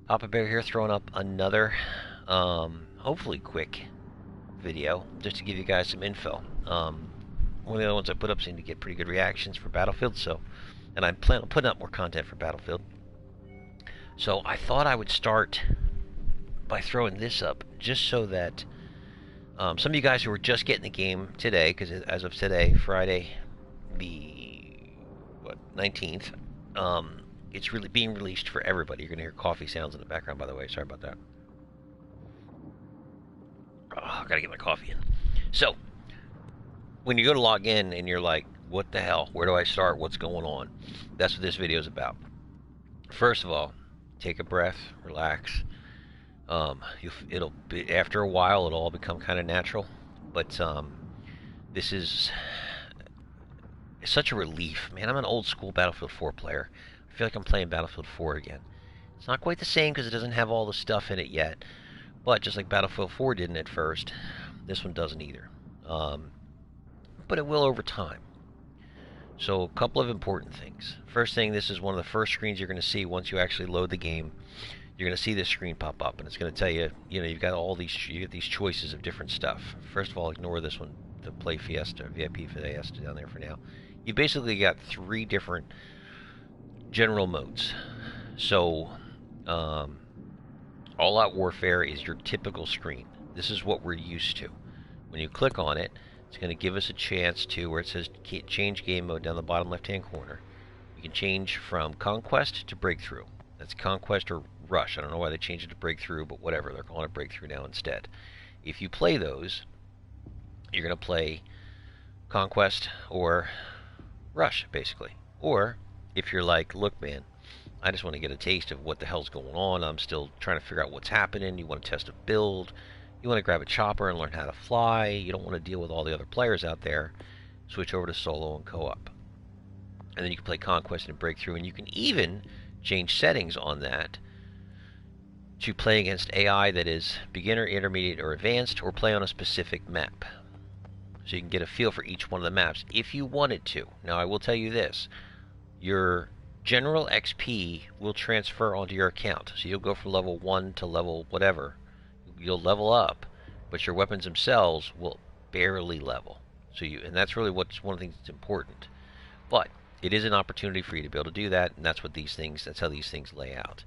Papa Bear here, throwing up another, hopefully quick video, just to give you guys some info. One of the other ones I put up seemed to get pretty good reactions for Battlefield, and I plan on putting up more content for Battlefield. So I thought I would start by throwing this up, just so that some of you guys who were just getting the game today, because as of today, Friday, the 19th, it's really being released for everybody. You're going to hear coffee sounds in the background, by the way. Sorry about that. Oh, I got to get my coffee in. So, when you go to log in and you're like, what the hell? Where do I start? What's going on? That's what this video is about. First of all, take a breath, relax. It'll be, after a while, it'll all become kind of natural. But this is such a relief. Man, I'm an old school Battlefield 4 player. I feel like I'm playing Battlefield 4 again. It's not quite the same because it doesn't have all the stuff in it yet. But just like Battlefield 4 didn't at first, this one doesn't either. But it will over time. So a couple of important things. First thing, this is one of the first screens you're going to see once you actually load the game. You're going to see this screen pop up, and it's going to tell you, you've got all these, you get these choices of different stuff. First of all, ignore this one, the Play Fiesta, VIP Fiesta down there for now. You basically got 3 different general modes. So, All-Out Warfare is your typical screen. This is what we're used to. When you click on it, it's going to give us a chance to, where it says change game mode down the bottom left-hand corner. You can change from Conquest to Breakthrough. That's Conquest or Rush. I don't know why they changed it to Breakthrough, but whatever. They're calling it Breakthrough now instead. If you play those, you're going to play Conquest or Rush, basically. Or, if you're like, look, man, I just want to get a taste of what the hell's going on. I'm still trying to figure out what's happening. You want to test a build. You want to grab a chopper and learn how to fly. You don't want to deal with all the other players out there. Switch over to solo and co-op. And then you can play Conquest and Breakthrough. And you can even change settings on that to play against AI that is beginner, intermediate, or advanced, or play on a specific map. So you can get a feel for each one of the maps if you wanted to. Now, I will tell you this. Your general XP will transfer onto your account. So you'll go from level 1 to level whatever. You'll level up, but your weapons themselves will barely level. And that's really one of the things that's important. But it is an opportunity for you to be able to do that, and that's how these things lay out.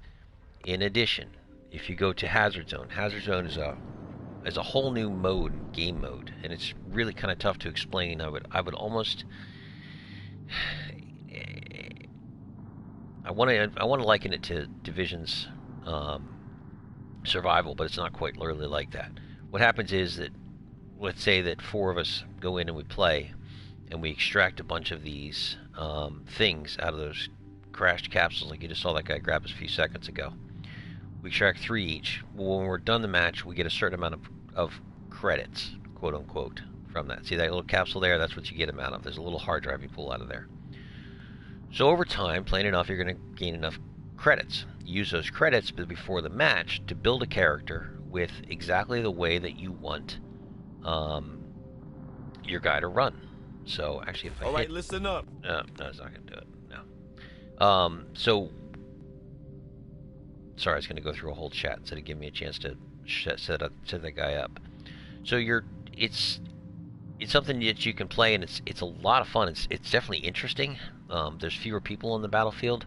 In addition, if you go to Hazard Zone is a whole new game mode, and it's really kind of tough to explain. I would almost I want to liken it to Division's survival, but it's not quite literally like that. What happens is that, let's say that 4 of us go in and we play, and we extract a bunch of these things out of those crashed capsules, like you just saw that guy grab us a few seconds ago. We extract 3 each. Well, when we're done the match, we get a certain amount of credits, quote unquote, from that. See that little capsule there? That's what you get them out of. There's a little hard drive you pull out of there. So over time, playing enough, you're going to gain enough credits. Use those credits before the match to build a character with exactly the way that you want your guy to run. So actually, if I Alright, listen up. No, it's not going to do it. No. Sorry, I was going to go through a whole chat instead of giving me a chance to set that guy up. So it's something that you can play, and it's a lot of fun. It's definitely interesting. There's fewer people on the battlefield,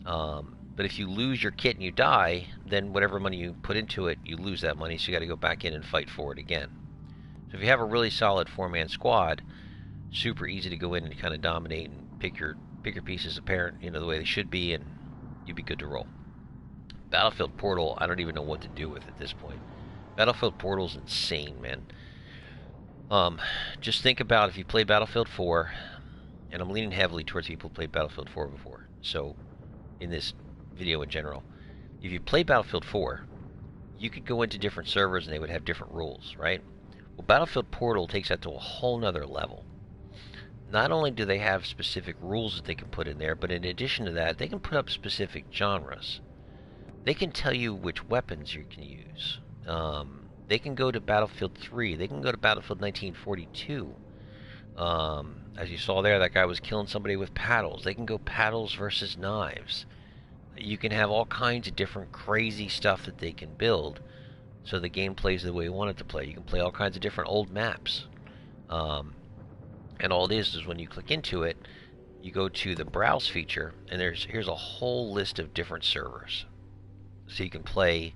but if you lose your kit and you die, then whatever money you put into it, you lose that money. So you got to go back in and fight for it again. So if you have a really solid 4-man squad, super easy to go in and kind of dominate and pick your pieces apart, the way they should be, and you'd be good to roll. Battlefield Portal, I don't even know what to do with at this point. Battlefield Portal's insane, man. Just think about if you play Battlefield 4, and I'm leaning heavily towards people who played Battlefield 4 before, so in this video in general, if you play Battlefield 4, you could go into different servers and they would have different rules, right? Well, Battlefield Portal takes that to a whole nother level. Not only do they have specific rules that they can put in there, but in addition to that, they can put up specific genres. They can tell you which weapons you can use. They can go to Battlefield 3. They can go to Battlefield 1942. As you saw there, that guy was killing somebody with paddles. They can go paddles versus knives. you can have all kinds of different crazy stuff that they can build, so the game plays the way you want it to play. You can play all kinds of different old maps, and all it is when you click into it, you go to the browse feature, and here's a whole list of different servers, so you can play.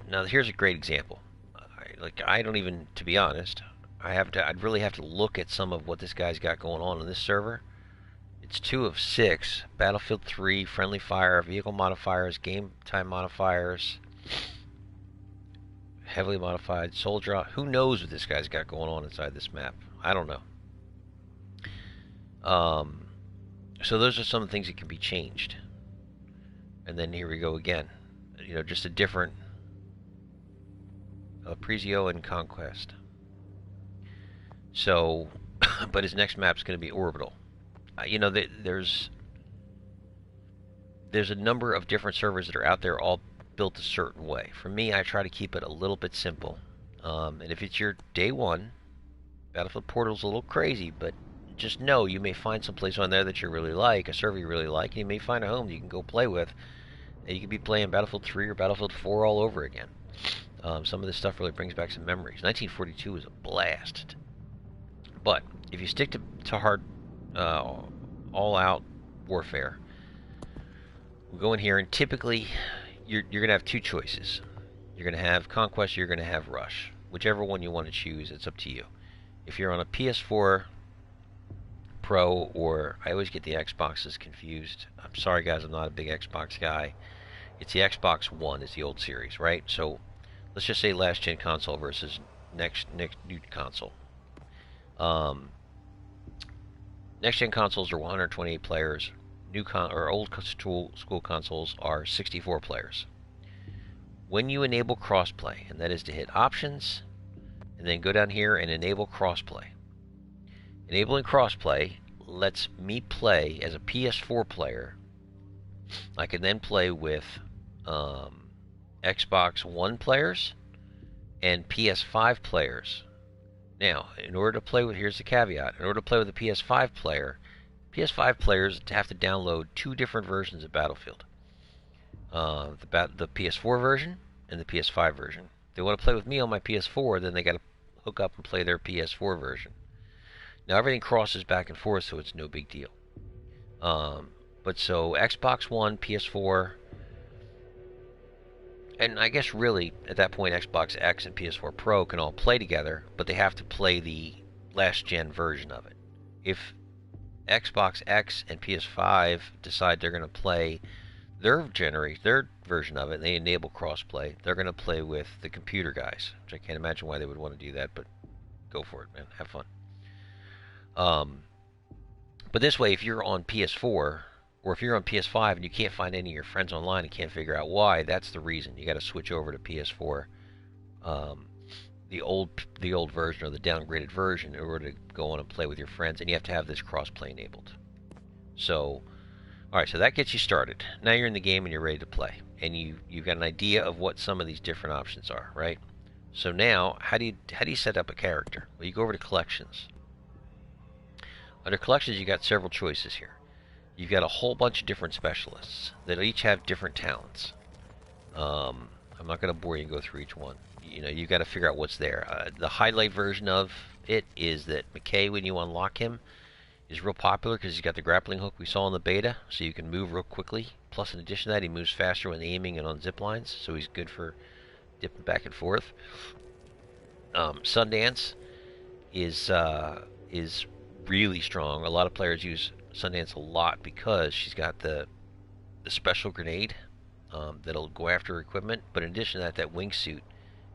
Now here's a great example. I don't even, to be honest, I'd really have to look at some of what this guy's got going on this server. It's 2 of 6, Battlefield 3, friendly fire, vehicle modifiers, game time modifiers, heavily modified, soldier. Who knows what this guy's got going on inside this map? I don't know. So those are some of the things that can be changed. And then here we go again. Just a different Prezio and Conquest. So, but his next map's going to be Orbital. There's a number of different servers that are out there, all built a certain way. For me, I try to keep it a little bit simple. And if it's your day one, Battlefield Portal's a little crazy, but just know you may find some place on there that you really like, a server you really like, and you may find a home that you can go play with, and you could be playing Battlefield 3 or Battlefield 4 all over again. Some of this stuff really brings back some memories. 1942 was a blast. But if you stick to hard, all-out warfare, we'll go in here, and typically you're going to have two choices. You're going to have Conquest, or you're going to have Rush. Whichever one you want to choose, it's up to you. If you're on a PS4 Pro, or I always get the Xboxes confused. I'm sorry, guys, I'm not a big Xbox guy. It's the Xbox One, is the old series, right? So let's just say last gen console versus next new console. Next gen consoles are 128 players. Old school consoles are 64 players. When you enable crossplay, and that is to hit Options, and then go down here and enable crossplay. Enabling crossplay lets me play as a PS4 player. I can then play with Xbox One players and PS5 players. Now, in order to play with, here's the caveat, in order to play with a PS5 player, PS5 players have to download two different versions of Battlefield. The PS4 version and the PS5 version. If they want to play with me on my PS4, then they got to hook up and play their PS4 version. Now everything crosses back and forth, so it's no big deal. But so Xbox One, PS4, and I guess really at that point Xbox X and PS4 Pro can all play together, but they have to play the last gen version of it. If Xbox X and PS5 decide they're going to play their version of it, and they enable crossplay, they're going to play with the computer guys, which I can't imagine why they would want to do that, but go for it, man. Have fun. But this way, if you're on PS4, or if you're on PS5 and you can't find any of your friends online and can't figure out why, that's the reason. You got to switch over to PS4, the old version or the downgraded version, in order to go on and play with your friends, and you have to have this crossplay enabled. So, all right, so that gets you started. Now you're in the game and you're ready to play, and you've got an idea of what some of these different options are, right? So now, how do you set up a character? Well, you go over to Collections. Under Collections, you got several choices here. You've got a whole bunch of different specialists that each have different talents. I'm not going to bore you and go through each one. You've got to figure out what's there. The highlight version of it is that McKay, when you unlock him, is real popular because he's got the grappling hook we saw in the beta, so you can move real quickly. Plus, in addition to that, he moves faster when aiming and on zip lines, so he's good for dipping back and forth. Sundance is really strong. A lot of players use Sundance a lot because she's got the special grenade that'll go after equipment, but in addition to that, that wingsuit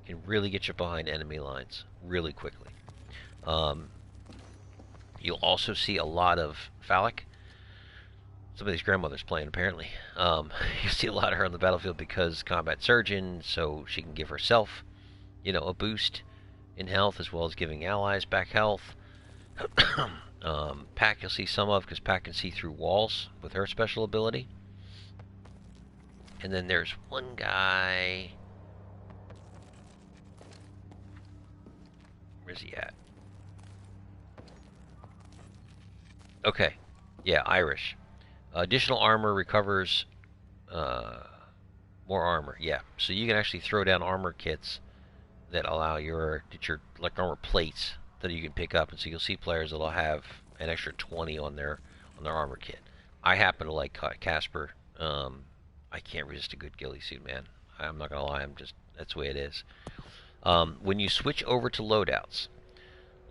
can really get you behind enemy lines really quickly. You'll also see a lot of Phallic. Somebody's grandmother's playing, apparently. You see a lot of her on the battlefield because combat surgeon, so she can give herself, a boost in health, as well as giving allies back health. Pac you'll see some of, because Pac can see through walls with her special ability. And then there's one guy. Where's he at? Okay. Yeah, Irish. Additional armor recovers more armor. Yeah, so you can actually throw down armor kits that allow your like armor plates that you can pick up, and so you'll see players that'll have an extra 20 on their armor kit. I happen to like Casper. I can't resist a good ghillie suit, man. I'm not gonna lie. That's the way it is. When you switch over to loadouts,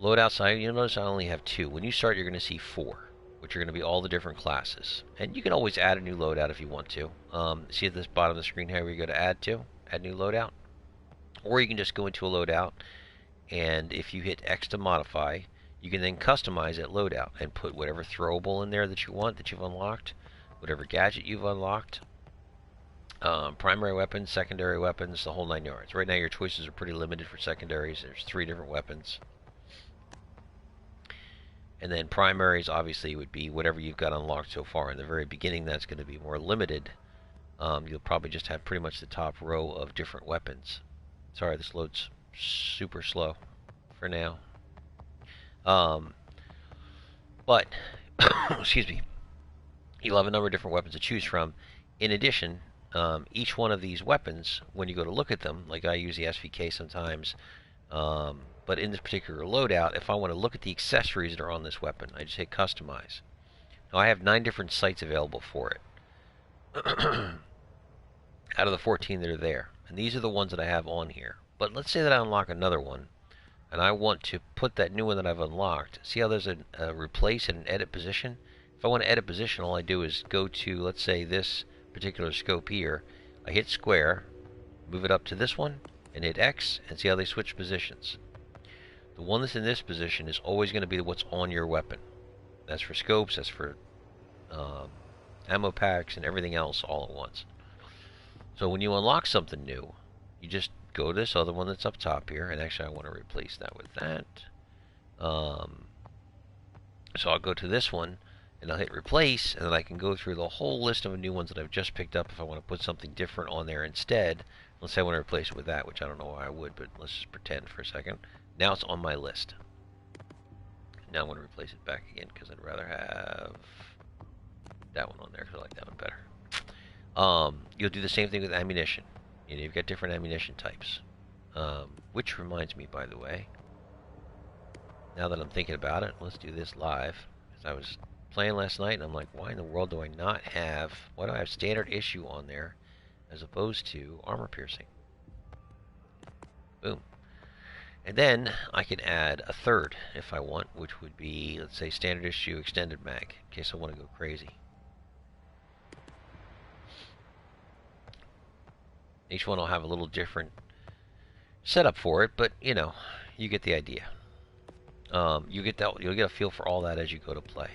you'll notice I only have two. When you start, you're gonna see four, which are gonna be all the different classes, and you can always add a new loadout if you want to. See at this bottom of the screen here where you go to add new loadout, or you can just go into a loadout, and if you hit X to modify, you can then customize that loadout and put whatever throwable in there that you want, that you've unlocked, whatever gadget you've unlocked, primary weapons, secondary weapons, the whole 9 yards. Right now your choices are pretty limited for secondaries. There's 3 different weapons. And then primaries obviously would be whatever you've got unlocked so far. In the very beginning, that's going to be more limited. You'll probably just have pretty much the top row of different weapons. Sorry, this loads super slow for now. But, excuse me, you'll have a number of different weapons to choose from. In addition, each one of these weapons, when you go to look at them, like I use the SVK sometimes, but in this particular loadout, if I want to look at the accessories that are on this weapon, I just hit customize. Now I have 9 different sites available for it out of the 14 that are there, and these are the ones that I have on here. But let's say that I unlock another one, and I want to put that new one that I've unlocked. See how there's a replace and an edit position? If I want to edit position, all I do is go to, let's say, this particular scope here. I hit square, move it up to this one, and hit X, and see how they switch positions. The one that's in this position is always going to be what's on your weapon. That's for scopes, that's for ammo packs, and everything else all at once. So when you unlock something new, you just go to this other one that's up top here, and actually I want to replace that with that. So I'll go to this one, and I'll hit replace, and then I can go through the whole list of new ones that I've just picked up if I want to put something different on there instead. Let's say I want to replace it with that, which I don't know why I would, but let's just pretend for a second. Now it's on my list. Now I'm going to replace it back again because I'd rather have that one on there because I like that one better. You'll do the same thing with ammunition. You've got different ammunition types. Which reminds me, by the way, now that I'm thinking about it, let's do this live. Because I was playing last night and I'm like, why in the world do I not have, why do I have standard issue on there as opposed to armor piercing? Boom. And then I can add a third if I want, which would be, let's say, standard issue extended mag, in case I want to go crazy. Each one will have a little different setup for it, but you know, you get the idea. You'll get a feel for all that as you go to play.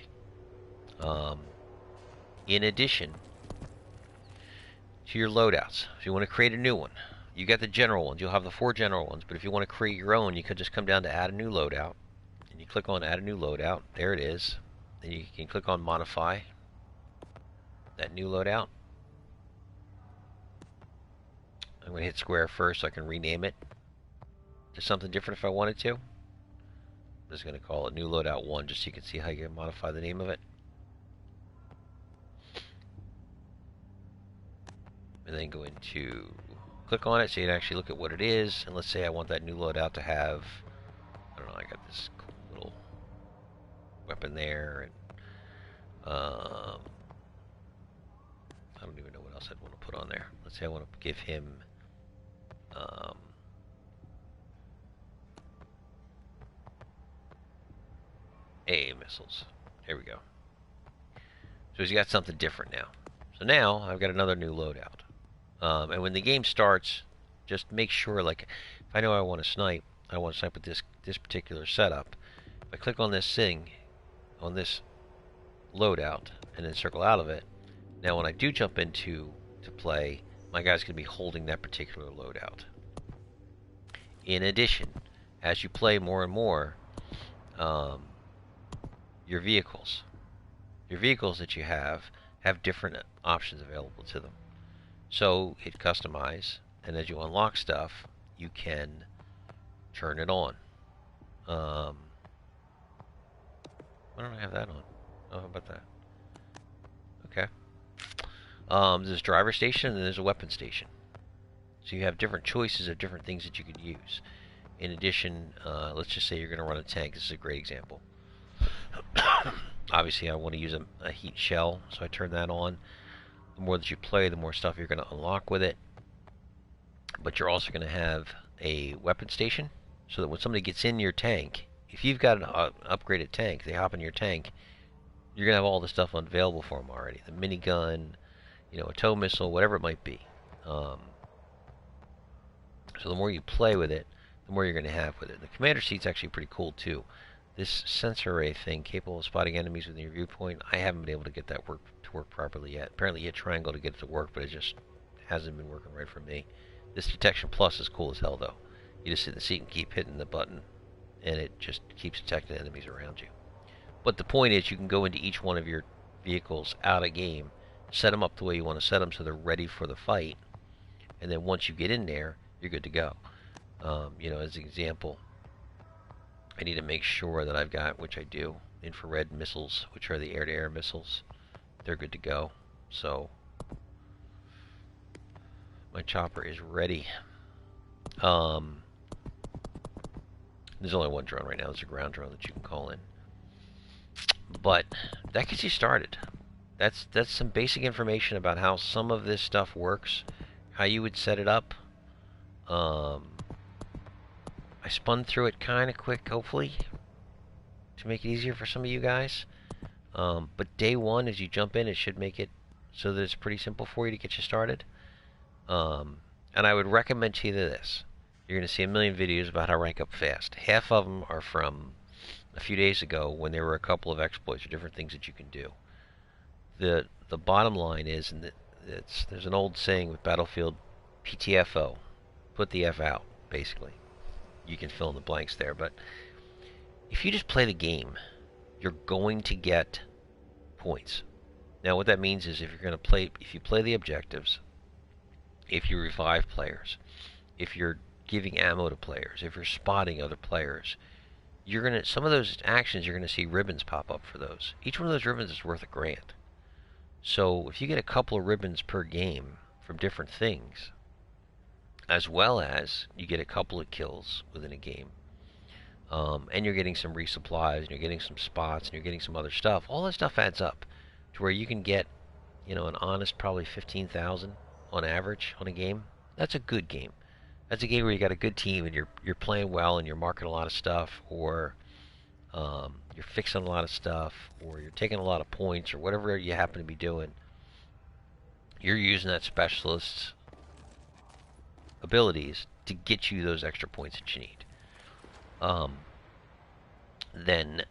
In addition to your loadouts, if you want to create a new one, you got the general ones. You'll have the 4 general ones, but if you want to create your own, you could just come down to add a new loadout, and you click on add a new loadout. There it is. Then you can click on modify that new loadout. I'm going to hit square first so I can rename it to something different if I wanted to. I'm just going to call it new loadout 1 just so you can see how you can modify the name of it. And then go into click on it so you can actually look at what it is. And let's say I want that new loadout to have, I don't know, I got this cool little weapon there, and I don't even know what else I'd want to put on there. Let's say I want to give him AA missiles. There we go. So he's got something different now. So now I've got another new loadout. And when the game starts, just make sure, like, if I know I want to snipe with this particular setup. If I click on this thing, on this loadout, and then circle out of it, now when I do jump into play, my guy's going to be holding that particular loadout. In addition, as you play more and more, your vehicles that you have different options available to them. So hit customize, and as you unlock stuff, you can turn it on. Why don't I have that on? Oh, how about that? There's a driver station and then there's a weapon station. So you have different choices of different things that you could use. In addition, let's just say you're going to run a tank. This is a great example. Obviously, I want to use a heat shell, so I turn that on. The more that you play, the more stuff you're going to unlock with it. But you're also going to have a weapon station, so that when somebody gets in your tank, if you've got an upgraded tank, they hop in your tank, you're going to have all the stuff available for them already. The minigun, a tow missile, whatever it might be. So the more you play with it, the more you're going to have with it. The commander seat's actually pretty cool too. This sensor array thing, capable of spotting enemies within your viewpoint, I haven't been able to get that to work properly yet. Apparently you hit triangle to get it to work, but it just hasn't been working right for me. This detection plus is cool as hell though. You just sit in the seat and keep hitting the button, and it just keeps detecting enemies around you. But the point is, you can go into each one of your vehicles out of game, set them up the way you want to set them so they're ready for the fight, and then once you get in there, you're good to go. As an example, I need to make sure that I've got, which I do, infrared missiles, which are the air-to-air missiles. They're good to go. So my chopper is ready. There's only one drone right now. There's a ground drone that you can call in. But that gets you started. That's some basic information about how some of this stuff works, how you would set it up. I spun through it kind of quick, hopefully, to make it easier for some of you guys. But day one, as you jump in, it should make it so that it's pretty simple for you to get you started. And I would recommend to you this. You're going to see a million videos about how to rank up fast. Half of them are from a few days ago when there were a couple of exploits or different things that you can do. The bottom line is, and there's an old saying with Battlefield, PTFO, put the F out, basically. You can fill in the blanks there, but if you just play the game, you're going to get points. Now what that means is if you play the objectives, if you revive players, if you're giving ammo to players, if you're spotting other players, some of those actions you're going to see ribbons pop up for those. Each one of those ribbons is worth $1,000. So if you get a couple of ribbons per game from different things, as well as you get a couple of kills within a game, and you're getting some resupplies, and you're getting some spots, and you're getting some other stuff, all that stuff adds up to where you can get, an honest probably 15,000 on average on a game. That's a good game. That's a game where you got a good team and you're playing well and you're marking a lot of stuff, or you're fixing a lot of stuff, or you're taking a lot of points, or whatever you happen to be doing. You're using that specialist's abilities to get you those extra points that you need. Then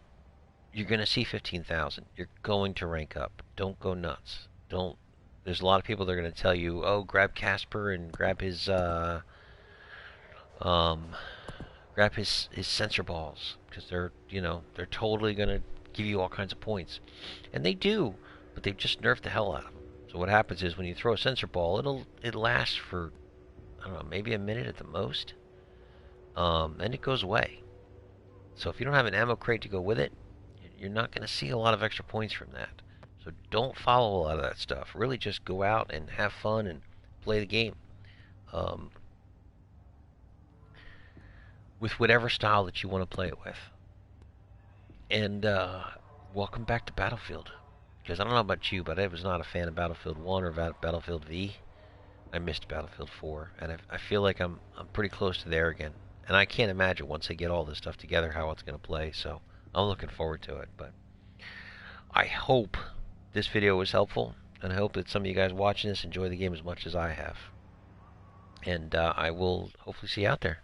you're going to see 15,000. You're going to rank up. Don't go nuts. There's a lot of people that are going to tell you, oh, grab Casper and grab his sensor balls, because they're totally going to give you all kinds of points. And they do, but they've just nerfed the hell out of them. So what happens is when you throw a sensor ball, it lasts for, I don't know, maybe a minute at the most. And it goes away. So if you don't have an ammo crate to go with it, you're not going to see a lot of extra points from that. So don't follow a lot of that stuff. Really just go out and have fun and play the game. With whatever style that you want to play it with. And welcome back to Battlefield. Because I don't know about you, but I was not a fan of Battlefield 1 or Battlefield V. I missed Battlefield 4, and I feel like I'm pretty close to there again. And I can't imagine once they get all this stuff together how it's going to play, so I'm looking forward to it. But I hope this video was helpful, and I hope that some of you guys watching this enjoy the game as much as I have. And I will hopefully see you out there.